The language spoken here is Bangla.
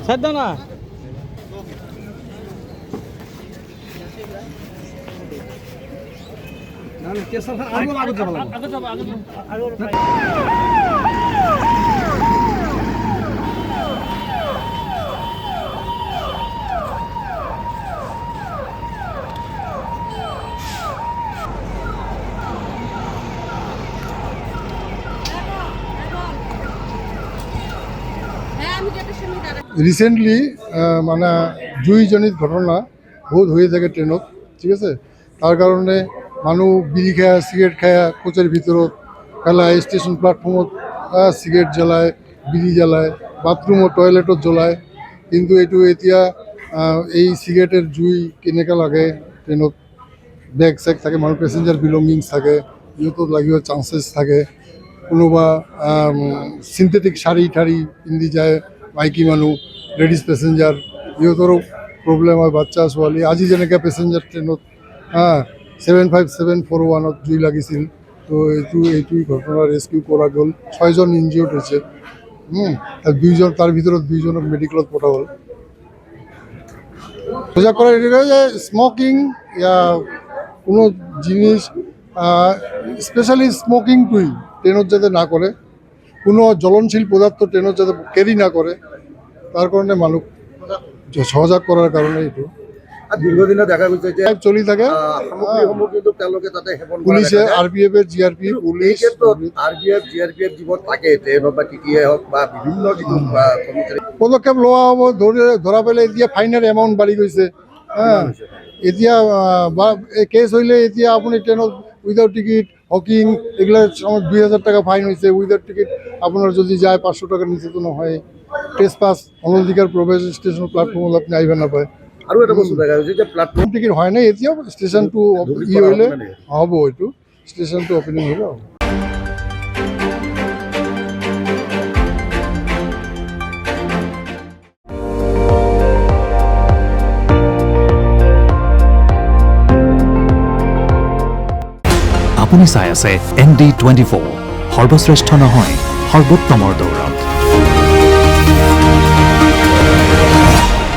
সাদ্দানা না না কেসা আগে যাব রিসেন্টলি মানে জুইজনিত ঘটনা বহুত হয়ে থাকে ট্রেনত, ঠিক আছে। তার কারণে মানুষ বিড়ি খায়, সিগারেট খায়, কোচের ভিতৰত পেলায়, স্টেশন প্ল্যাটফর্মত সিগারেট জ্বলায়, বিড়ি জ্বলায়, বাথরুমত টয়লেটত জ্বলায়। কিন্তু এইটো এতিয়া এই সিগারেটের জুই কেনেকৈ লাগে ট্রেনত, বেগ চেগ থাকে, মানুহ পেচেঞ্জাৰ বিলংগিংছ থাকে, ইহঁতত লাগিব চান্সেছ থাকে। কোনোবা সিনথেটিক শাড়ী ঠাড়ী পিন্ধি যায় মাইকী মানুহ, লেডিজ পেচেঞ্জাৰ, ইহঁতৰো প্ৰব্লেম হয়, বাচ্চা ছোৱালী। আজি যেনেকৈ পেচেঞ্জাৰ ট্ৰেইনত 75741 জুই লাগিছিল, তো এইটোই ঘটনা। ৰেস্কিউ কৰা গ'ল, 6জন ইনজিঅৰ্ড হৈছে। তাৰ ভিতৰত 2জনক মেডিকেলত পঠোৱা হ'ল। সজাগ করার এটা যে স্মোকিং ইয়া কোনো জিনিস স্পেশালি স্মোকিংটুই ট্রেনত যাতে না করে, কোনো জ্বলনশীল পদার্থ ট্রেনত যাতে ক্যারি না করে, তার কারণে মানুষ সজাগ করার কারণে এইটো দীর্ঘদিনে দেখা গৈছে যে চলি থাকে। পুলিশে RPF এর GRP পুলিশ RPF GRPF জীবন থাকে ট্রেনত বা টিটিএ হোক বা বিভিন্ন পদক্ষেপ লোৱা হ'ব। ধৰা পেলাই এতিয়া ফাইনেল এমাউণ্ট বাঢ়ি গৈছে। এতিয়া কেছ হ'লে এতিয়া আপুনি ট্ৰেইনত উইদাউট টিকিট হকিং এগুলো 2000 টাকা ফাইন হয়েছে। উইদাউট টিকিট আপনার যদি যায় 500 টাকার নিচে তো নহয়। টেস্ট পাস অনধিকার প্রবেশ স্টেশন প্ল্যাটফর্মত আপনি আইবা নাপায়। আৰু এটা বস্তু দেখা গৈছে যে প্ল্যাটফর্ম টিকিট হয় নাই এতিয়াও, স্টেশনটো ই হ'লে হ'ব, এইটো স্টেশনটো অপেনিং হ'লে হ'ব। আপুনি চাই আছে ND24, সৰ্বশ্ৰেষ্ঠ নহয় সৰ্বোত্তমৰ দৌৰ।